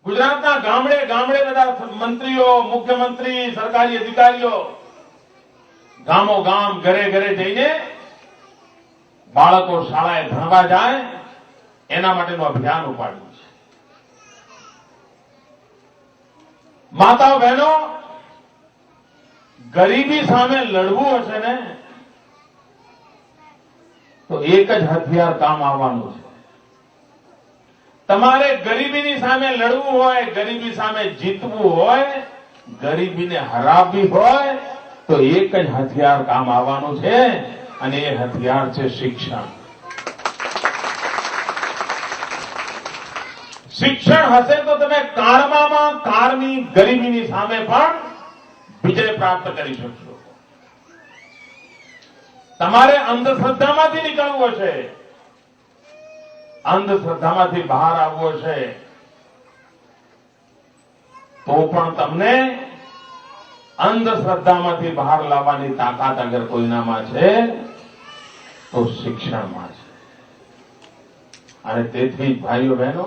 ગુજરાતના ગામડે ગામડે બધા મંત્રીઓ, મુખ્યમંત્રી, સરકારી અધિકારીઓ ગામો ગામ, ઘરે ઘરે જઈને બાળકો શાળાએ ભણવા જાય એના માટેનું અભિયાન ઉપાડ્યું છે. માતાઓ બહેનો, ગરીબી સામે લડવું હશે ને તો એક જ હથિયાર કામ આવવાનું છે. તમારે ગરીબીની સામે લડવું હોય, ગરીબી સામે જીતવું હોય, ગરીબીને હરાવવી હોય તો એક જ હથિયાર કામ આવવાનું છે અને એ હથિયાર છે શિક્ષણ. શિક્ષણ હશે તો તમે કારમામાં કારમી ગરીબીની સામે પણ વિજય પ્રાપ્ત કરી શકશો. તમારે અંધશ્રદ્ધામાંથી નીકળવું હશે, અંધશ્રદ્ધામાંથી બહાર આવવું હશે તો પણ તમને અંધશ્રદ્ધામાંથી બહાર લાવવાની તાકાત અગર કોઈનામાં છે તો શિક્ષણમાં છે. અને તેથી ભાઈઓ બહેનો,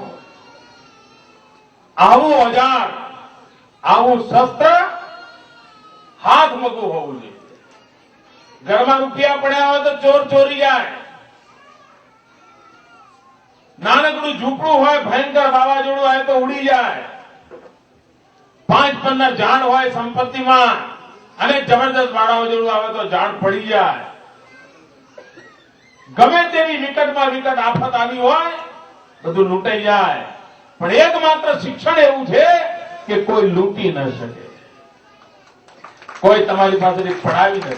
આવું ઓજાર, આવું શસ્ત્ર હાથ મગું હોવું જોઈએ. ઘરમાં રૂપિયા પડ્યા હોય તો ચોર ચોરી જાય. નાનકડું ઝૂંપડું હોય, ભયંકર વાવાઝોડું હોય તો ઉડી જાય. 5-15 ઝાડ હોય સંપત્તિમાં અને જબરદસ્ત વાવાઝોડું આવે તો ઝાડ પડી જાય. ગમે તેવી વિકટમાં વિકટ આફત આવી હોય બધું લૂંટાઈ જાય. પણ એકમાત્ર શિક્ષણ એવું છે કે કોઈ લૂંટી ન શકે, કોઈ તમારી પાસેથી પડાવી ન દે.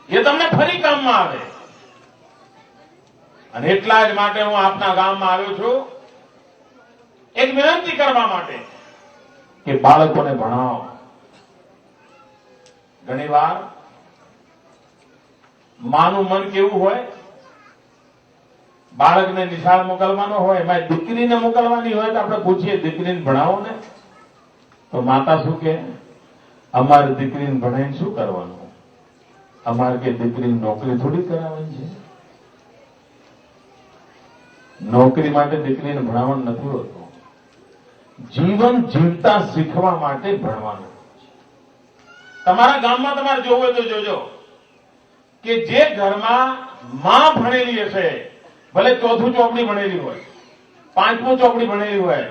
એ તમને ફરી કામમાં આવે. અને એટલા જ માટે હું આપના ગામમાં આવ્યો છું એક વિનંતી કરવા માટે કે બાળકોને ભણાવો. ઘણીવાર માનું મન કેવું હોય, બાળકને નિશાળ મોકલવાનો હોય, એમાં દીકરીને મોકલવાની હોય તો આપણે પૂછીએ દીકરીને ભણાવો ને, તો માતા શું કે, અમારી દીકરીને ભણાવીને શું કરવાનું, અમારે કે દીકરીની નોકરી થોડી કરાવવાની છે. નોકરી માટે દીકરીને ભણાવવાનું નથી હોતું, જીવન જીવતા શીખવા માટે ભણવાનું. તમારા ગામમાં તમારે જોવું હોય તો જોજો કે જે ઘરમાં માં ભણેલી હશે, ભલે 4થું ચોપડી ભણેલી હોય, 5મું ચોપડી ભણેલી હોય,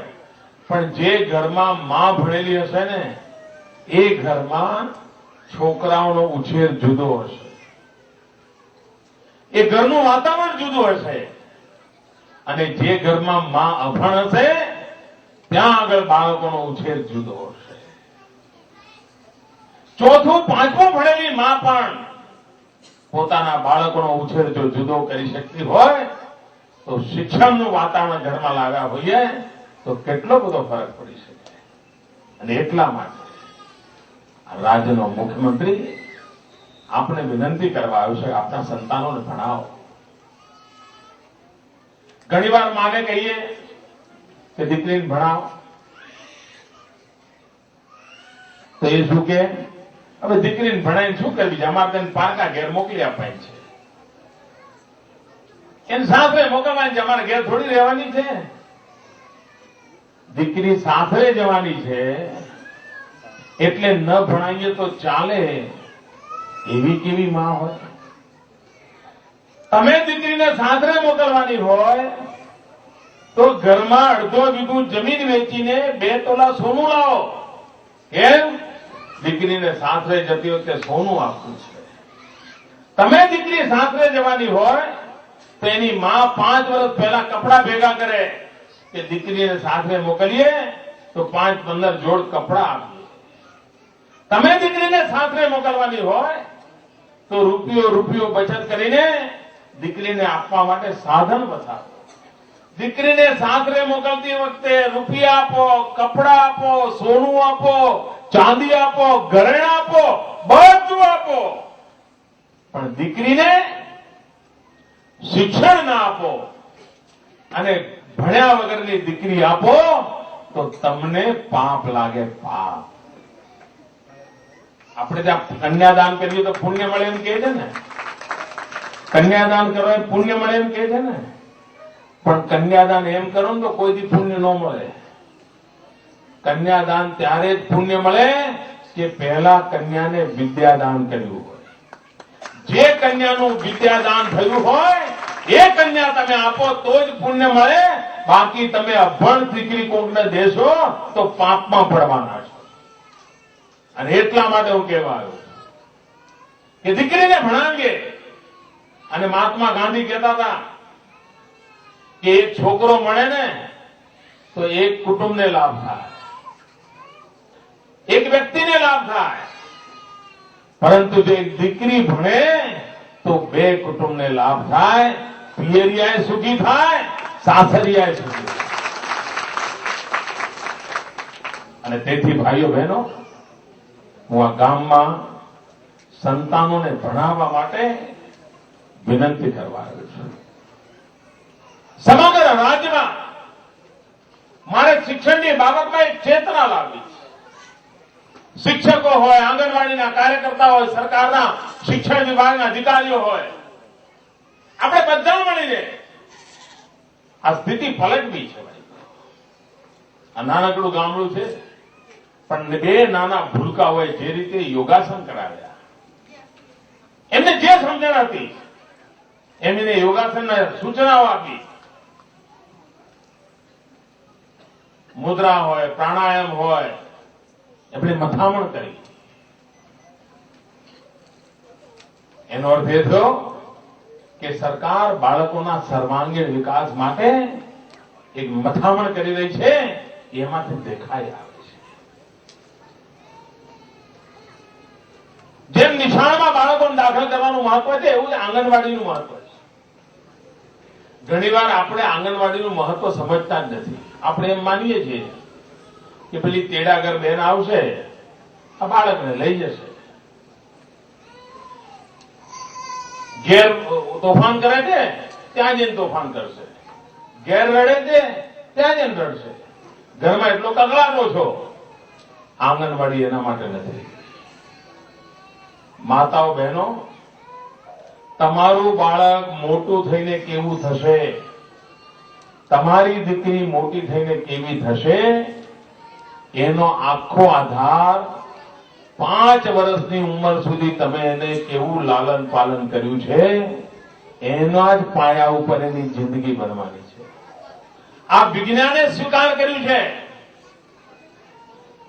પણ જે ઘરમાં માં ભણેલી હશે ને એ ઘરમાં છોકરાઓનો ઉછેર જુદો હશે, એ ઘરનું વાતાવરણ જુદું હશે. અને જે ઘરમાં માં અભણ હશે ત્યાં આગળ બાળકોનો ઉછેર જુદો હશે. 4થું 5મું ભણેલી માં પણ પોતાના બાળકોનો ઉછેર જો જુદો કરી શકતી હોય તો શિક્ષણનું વાતાવરણ ઘરમાં લાવ્યા હોઈએ તો કેટલો બધો ફરક પડી શકે. અને એટલા માટે રાજ્યનો મુખ્યમંત્રી આપણે વિનંતી કરવા આવ્યો છે, આપના સંતાનોને ભણાવો. ઘણીવાર માને કહીએ કે દીકરીને ભણાવો તો એ શું કે, હવે દીકરીને ભણાવીને શું કરવી છે, અમારે તેને પારકા ઘેર મોકલી આપવાની છે, એને સાસરે મોકલવાની છે, અમારે ઘેર થોડી રહેવાની છે. દીકરી સાસરે જવાની છે એટલે ન ભણાવીએ તો ચાલે એવી કેવી માં હોય. તમે દીકરીને સાસરે મોકલવાની હોય તો ઘરમાં અડધો વીઘું જમીન વેચીને 2 તોલા સોનું લાવો. કેમ? દીકરીને સાસરે જતી વખતે સોનું આપવું છે. તમે દીકરી સાસરે જવાની હોય તો એની માં 5 વર્ષ પહેલા કપડા ભેગા કરે કે દીકરીને સાસરે મોકલીએ તો 5-15 જોડ કપડા આપીએ. તમે દીકરીને સાસરે મોકલવાની હોય તો રૂપિયો બચત કરીને દીકરીને આપવા માટે સાધન બતાવો. દીકરીને સાસરે મોકલતી વખતે રૂપિયા આપો, કપડા આપો, સોનું આપો, ચાંદી આપો, ઘરેણા આપો, બધું આપો, પણ દીકરીને શિક્ષણ ના આપો અને ભણ્યા વગરની દીકરી આપો તો તમને પાપ લાગે, પાપ. આપણે ત્યાં કન્યાદાન કરીએ તો પુણ્ય મળે એમ કહે છે ને, કન્યાદાન કરો એ પુણ્ય મળે એમ કહે છે ને, પણ કન્યાદાન એમ કરો ને તો કોઈથી પુણ્ય ન મળે. કન્યાદાન ત્યારે જ પુણ્ય મળે કે પહેલા કન્યાને વિદ્યાદાન કર્યું હોય. જે કન્યાનું વિદ્યાદાન થયું હોય એ કન્યા તમે આપો તો જ પુણ્ય મળે. બાકી તમે અભણ દીકરી કોકને દેશો તો પાપમાં પડવાના છો. અને એટલા માટે હું કહેવા આવ્યો કે દીકરીને ભણાવીએ. અને મહાત્મા ગાંધી કહેતા હતા કે એક છોકરો મળે ને તો એક કુટુંબને લાભ થાય, એક વ્યક્તિને લાભ થાય. પરંતુ જો એક દીકરી ભણે તો બે કુટુંબને લાભ થાય. પિયરિયાએ સુખી થાય, સાસરિયાએ સુખી થાય. અને તેથી ભાઈઓ બહેનો, હું આ ગામમાં સંતાનોને ભણાવવા માટે વિનંતી કરવા આવ્યો છું. સમગ્ર રાજ્યમાં મારે શિક્ષણની બાબતમાં એક ચેતના લાવવી છે. શિક્ષકો હોય, આંગણવાડીના કાર્યકર્તા હોય, સરકારના શિક્ષણ વિભાગના અધિકારીઓ હોય, આપણે બધા મળીને આ સ્થિતિ પલટવી છે. આ નાનકડું ગામડું છે, પણ બે નાના ભૂલકાઓએ જે રીતે યોગાસન કરાવ્યા, એમને જે સમજણ હતી એમને યોગાસનના સૂચનાઓ આપી. મુદ્રા હોય, પ્રાણાયામ હોય, એમણે મથામણ કરી. એનો અર્થ એ થયો કે સરકાર બાળકોના સર્વાંગીણ વિકાસ માટે એક મથામણ કરી રહી છે. એમાંથી દેખાઈ આવે છે. જેમ નિશાળમાં બાળકોને દાખલ કરવાનું મહત્વ છે, એવું જ આંગણવાડીનું મહત્વ છે. ઘણીવાર આપણે આંગણવાડીનું મહત્વ સમજતા જ નથી. આપણે એમ માનીએ છીએ કે પેલી તેડાગર બેન આવશે, આ બાળકને લઈ જશે. ઘેર તોફાન કરે છે ત્યાં જઈને તોફાન કરશે, ઘેર રડે છે ત્યાં જઈને રડશે, ઘરમાં એટલો કકળાટો છો. આંગણવાડી એના માટે નથી. માતાઓ બહેનો, તમારું બાળક મોટું થઈને કેવું થશે, તમારી દીકરી મોટી થઈને કેવી થશે, એનો આખો આધાર 5 વર્ષની ઉંમર સુધી તમે એને કેવું લાલન પાલન કર્યું છે એના જ પાયા ઉપર એની જિંદગી બનવાની છે. આ વિજ્ઞાને સ્વીકાર કર્યું છે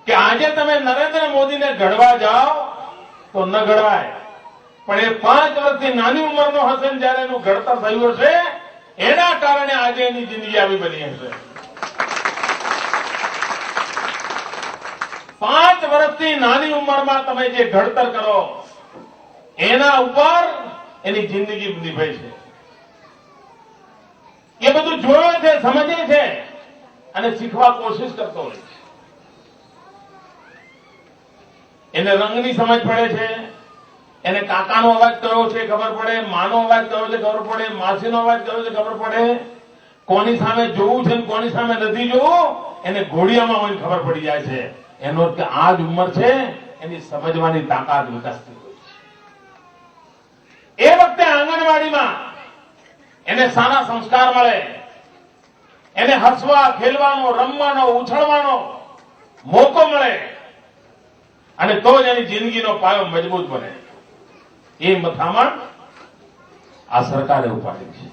કે આજે તમે નરેન્દ્ર મોદીને ઘડવા જાઓ તો ન ઘડવાય, પણ એ 5 વર્ષની નાની ઉંમરનો હશે જયારે એનું ઘડતર થયું હશે, એના કારણે આજે એની જિંદગી આવી બની હશે. 5 વર્ષની નાની ઉંમરમાં તમે જે ઘડતર કરો એના ઉપર એની જિંદગી નિભાઈ છે. એ બધું જોયો છે, સમજે છે અને શીખવા કોશિશ કરતો હોય છે. એને રંગની સમજ પડે છે, એને કાકાનો અવાજ કયો છે ખબર પડે, માનો અવાજ કયો છે ખબર પડે, માસીનો અવાજ કયો છે ખબર પડે, કોની સામે જોવું છે કોની સામે નથી જોવું એને ઘોડિયામાં હોય ખબર પડી જાય છે. એનો અર્થ કે આ જ ઉંમર છે એની સમજવાની તાકાત વિકસતી હોય છે. એ વખતે આંગણવાડીમાં એને સારા સંસ્કાર મળે, એને હસવા, ખેલવાનો, રમવાનો, ઉછળવાનો મોકો મળે અને તો જ એની જિંદગીનો પાયો મજબૂત બને. એ મથામણ આ સરકારે ઉપાડી છે.